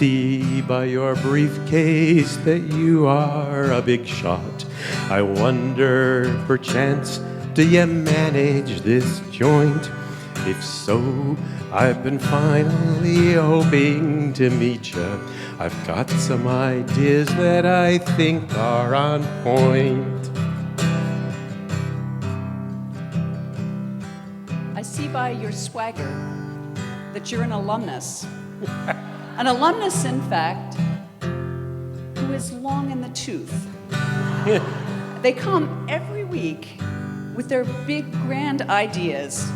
see by your briefcase that you are a big shot. I wonder, perchance, do you manage this joint? If so, I've been finally hoping to meet ya. I've got some ideas that I think are on point. I see by your swagger that you're an alumnus. An alumnus, in fact, who is long in the tooth. They come every week with their big, grand ideas,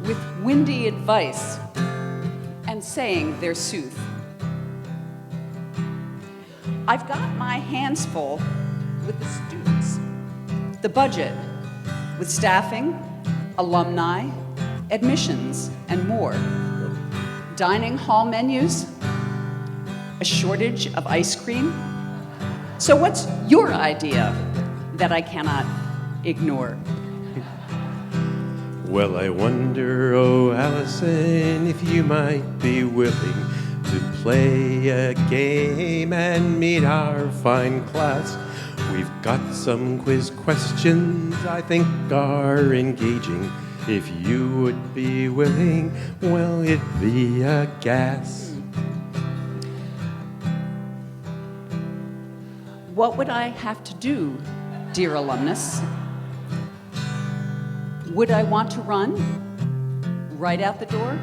with windy advice, and saying they're sooth. I've got my hands full with the students, the budget, with staffing, alumni, admissions, and more. Dining hall menus, a shortage of ice cream. So what's your idea that I cannot ignore? Well, I wonder, oh Allison, if you might be willing to play a game and meet our fine class. We've got some quiz questions I think are engaging. If you would be willing, well, it'd be a gas. What would I have to do, dear alumnus? Would I want to run right out the door?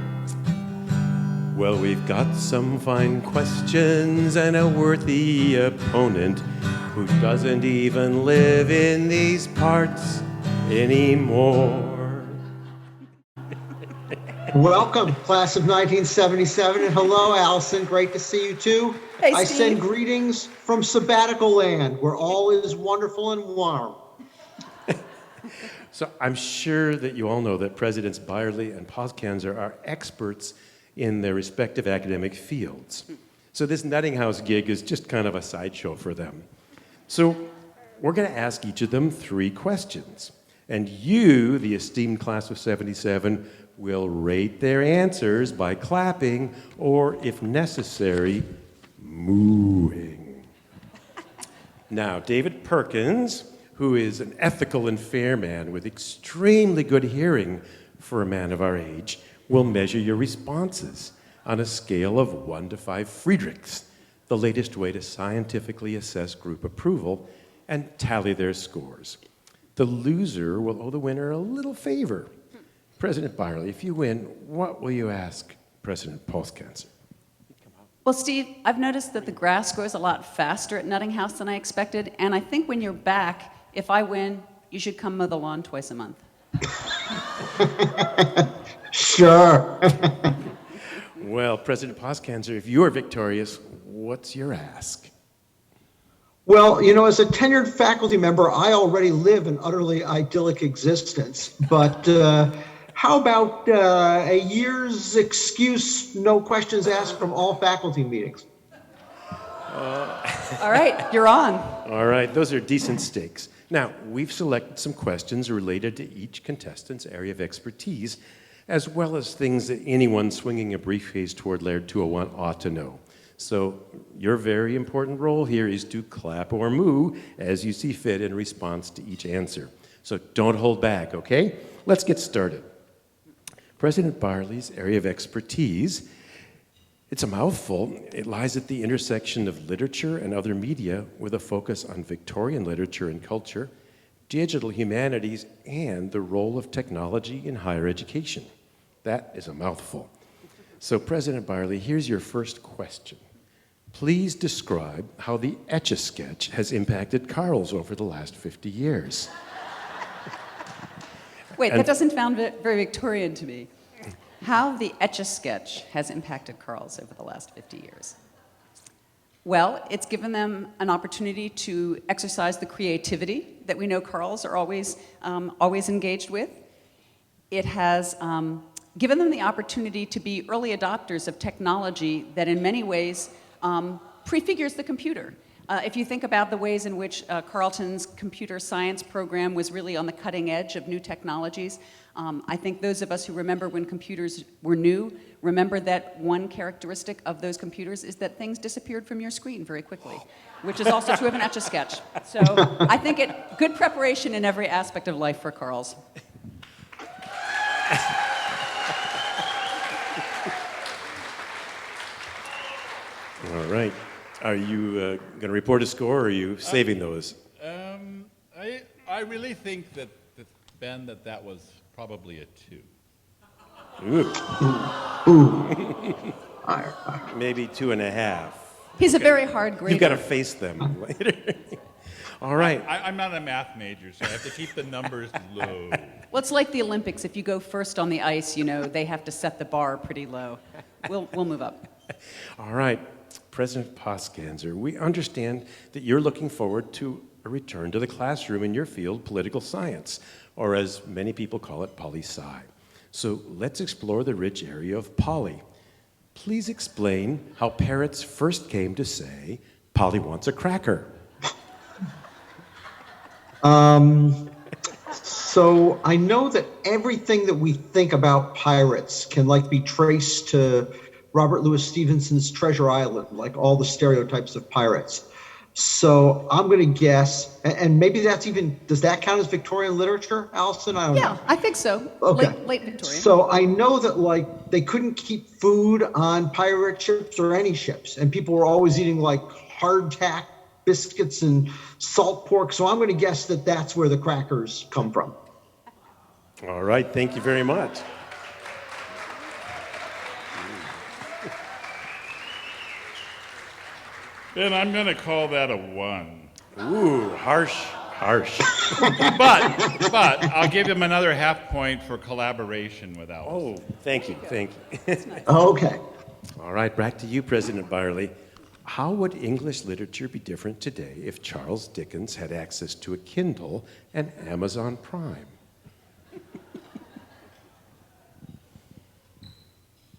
Well, we've got some fine questions and a worthy opponent who doesn't even live in these parts anymore. Welcome, class of 1977, and hello, Allison. Great to see you too. Hey, I Steve. send greetings from sabbatical land, where all is wonderful and warm. So I'm sure that you all know that Presidents Byerly and Poskanzer are experts in their respective academic fields. So this Nuttinghouse gig is just kind of a sideshow for them. So we're going to ask each of them 3 questions. And you, the esteemed class of 77, will rate their answers by clapping or, if necessary, mooing. Now, David Perkins, who is an ethical and fair man with extremely good hearing for a man of our age, will measure your responses on a scale of 1 to 5 Friedrichs, the latest way to scientifically assess group approval, and tally their scores. The loser will owe the winner a little favor. President Byerly, if you win, what will you ask President Poskanzer? Well, Steve, I've noticed that the grass grows a lot faster at Nuttinghouse than I expected, and I think when you're back, if I win, you should come mow the lawn twice a month. Sure. Well, President Poskanzer, if you are victorious, what's your ask? Well, you know, as a tenured faculty member, I already live an utterly idyllic existence. But how about a year's excuse, no questions asked from all faculty meetings? All right, you're on. All right, those are decent stakes. Now, we've selected some questions related to each contestant's area of expertise, as well as things that anyone swinging a briefcase toward Laird 201 ought to know. So your very important role here is to clap or moo as you see fit in response to each answer. So don't hold back, okay? Let's get started. President Byerly's area of expertise, it's a mouthful. It lies at the intersection of literature and other media with a focus on Victorian literature and culture, digital humanities, and the role of technology in higher education. That is a mouthful. So President Byerly, here's your first question. Please describe how the Etch-a-Sketch has impacted Carl's over the last 50 years. Wait, that doesn't sound very Victorian to me. How the Etch-a-Sketch has impacted Carl's over the last 50 years. Well, it's given them an opportunity to exercise the creativity that we know Carl's are always engaged with. It has given them the opportunity to be early adopters of technology that in many ways prefigures the computer. If you think about the ways in which Carleton's computer science program was really on the cutting edge of new technologies, I think those of us who remember when computers were new remember that one characteristic of those computers is that things disappeared from your screen very quickly, which is also true of an Etch-a-Sketch. So I think good preparation in every aspect of life for Carls. All right. Are you going to report a score, or are you saving those? I really think that Ben, that was probably a 2. Ooh. Maybe 2.5. He's a very hard grader. You've got to face them later. All right. I'm not a math major, so I have to keep the numbers low. Well, it's like the Olympics. If you go first on the ice, they have to set the bar pretty low. We'll move up. All right. President Poskanzer, we understand that you're looking forward to a return to the classroom in your field, political science, or as many people call it, poli-sci. So let's explore the rich area of poli. Please explain how parrots first came to say, Polly wants a cracker. So I know that everything that we think about pirates can be traced to Robert Louis Stevenson's Treasure Island, like all the stereotypes of pirates. So I'm going to guess, and maybe does that count as Victorian literature, Allison? I don't know. Yeah, I think so. Okay. Late Victorian. So I know that they couldn't keep food on pirate ships or any ships, and people were always eating hardtack biscuits and salt pork. So I'm going to guess that that's where the crackers come from. All right, thank you very much. Ben, I'm going to call that a 1. Ooh, harsh. But I'll give him another half point for collaboration with Alice. Oh, thank you. Okay. All right, back to you, President Byerly. How would English literature be different today if Charles Dickens had access to a Kindle and Amazon Prime?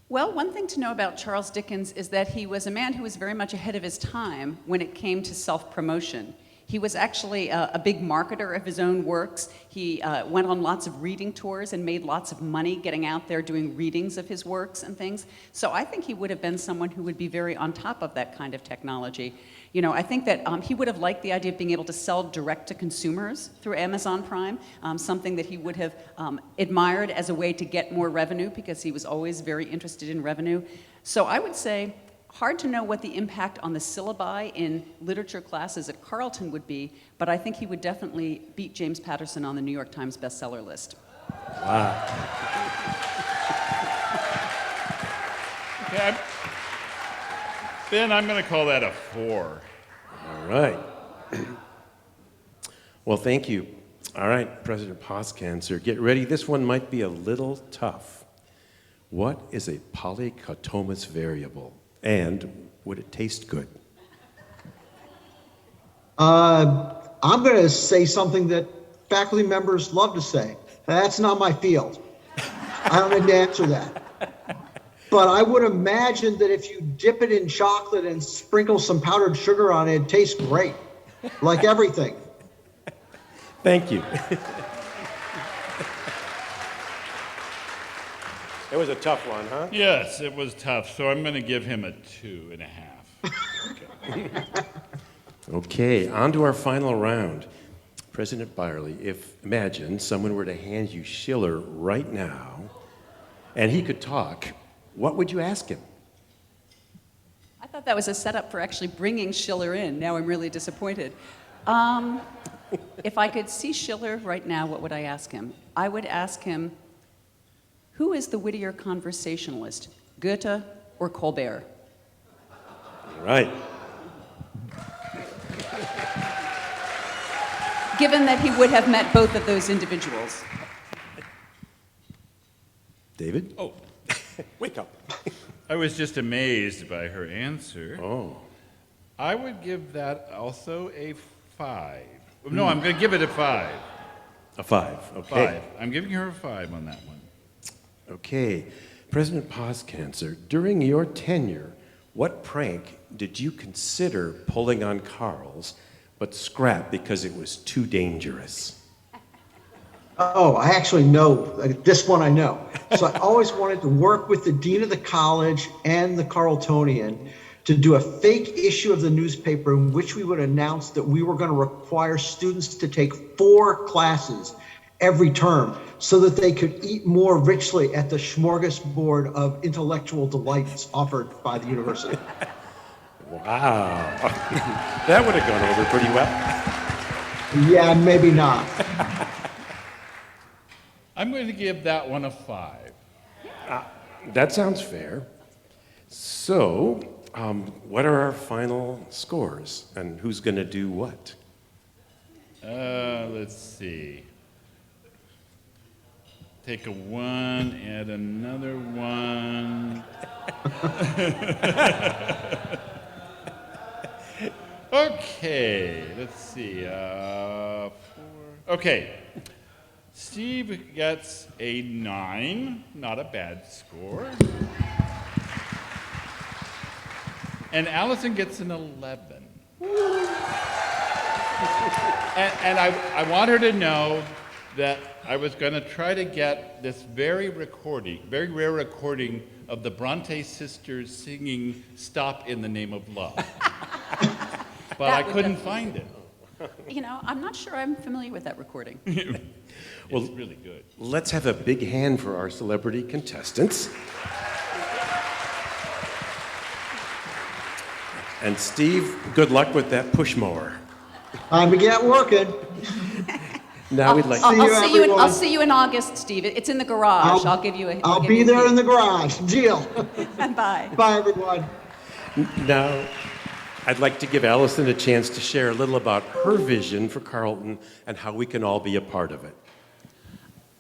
Well, one thing to know about Charles Dickens is that he was a man who was very much ahead of his time when it came to self-promotion. He was actually a big marketer of his own works. He went on lots of reading tours and made lots of money getting out there doing readings of his works and things. So I think he would have been someone who would be very on top of that kind of technology. I think that he would have liked the idea of being able to sell direct to consumers through Amazon Prime, something that he would have admired as a way to get more revenue because he was always very interested in revenue. So I would say, hard to know what the impact on the syllabi in literature classes at Carleton would be, but I think he would definitely beat James Patterson on the New York Times bestseller list. Wow. Okay, Ben, I'm going to call that a 4. All right. Well, thank you. All right, President Poskanzer, get ready. This one might be a little tough. What is a polycotomous variable? And would it taste good? I'm going to say something that faculty members love to say. That's not my field. I don't need to answer that. But I would imagine that if you dip it in chocolate and sprinkle some powdered sugar on it, it tastes great, like everything. Thank you. It was a tough one, huh? Yes, it was tough, so I'm going to give him a 2.5. Okay, on to our final round. President Byerly, imagine someone were to hand you Schiller right now, and he could talk, what would you ask him? I thought that was a setup for actually bringing Schiller in. Now I'm really disappointed. If I could see Schiller right now, what would I ask him? I would ask him, who is the wittier conversationalist, Goethe or Colbert? All right. Given that he would have met both of those individuals. David? Oh, Wake up. I was just amazed by her answer. Oh. I would give that also a 5. No, I'm going to give it a 5. A 5, okay. 5. I'm giving her a 5 on that one. Okay. President Poskanzer, during your tenure, What prank did you consider pulling on Carl's, but scrapped because it was too dangerous? Oh, I actually know. This one I know. So I always wanted to work with the dean of the college and the Carletonian to do a fake issue of the newspaper in which we would announce that we were going to require students to take 4 classes every term so that they could eat more richly at the smorgasbord of intellectual delights offered by the university. Wow. That would have gone over pretty well. Yeah, maybe not. I'm going to give that one a 5. That sounds fair. So, what are our final scores, and who's going to do what? Let's see. Take a 1, add another 1. Okay, let's see. 4. Okay. Steve gets a 9, not a bad score. And Allison gets an 11. And I want her to know that I was going to try to get this very rare recording of the Bronte sisters singing Stop in the Name of Love. But I couldn't find it. You know, I'm not sure I'm familiar with that recording. Well, It's really good. let's have a big hand for our celebrity contestants. And Steve, good luck with that push mower. Time to get working. Now we'd like. I'll see you in August, Steve. It's in the garage. I'll give you a. I'll be there in the garage. Deal. Bye. Bye, everyone. Now, I'd like to give Allison a chance to share a little about her vision for Carleton and how we can all be a part of it.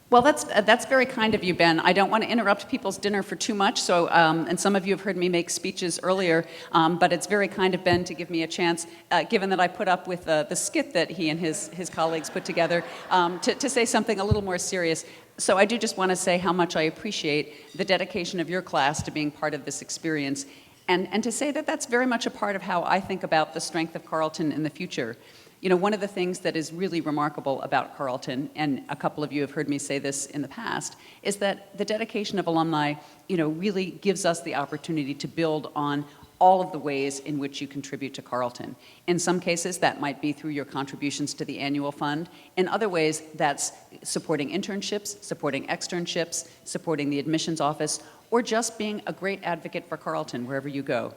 Well, that's very kind of you, Ben. I don't want to interrupt people's dinner for too much, so, and some of you have heard me make speeches earlier, but it's very kind of Ben to give me a chance, given that I put up with the skit that he and his colleagues put together, to say something a little more serious. So I do just want to say how much I appreciate the dedication of your class to being part of this experience, and to say that that's very much a part of how I think about the strength of Carleton in the future. You know, one of the things that is really remarkable about Carleton, and a couple of you have heard me say this in the past, is that the dedication of alumni, you know, really gives us the opportunity to build on all of the ways in which you contribute to Carleton. In some cases, that might be through your contributions to the annual fund. In other ways, that's supporting internships, supporting externships, supporting the admissions office, or just being a great advocate for Carleton wherever you go.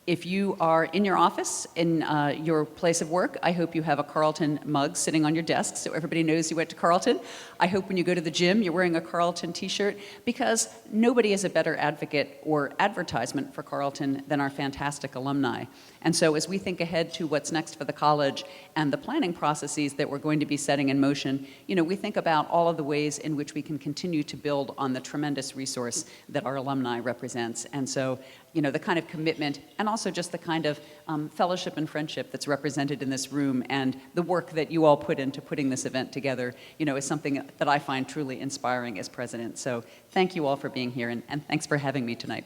If you are in your office, in your place of work, I hope you have a Carleton mug sitting on your desk so everybody knows you went to Carleton. I hope when you go to the gym, you're wearing a Carleton t-shirt, because nobody is a better advocate or advertisement for Carleton than our fantastic alumni. And so as we think ahead to what's next for the college and the planning processes that we're going to be setting in motion, you know, we think about all of the ways in which we can continue to build on the tremendous resource that our alumni represents. And so, you know, the kind of commitment and also just the kind of fellowship and friendship that's represented in this room and the work that you all put into putting this event together, you know, is something that I find truly inspiring as president. So thank you all for being here, and thanks for having me tonight.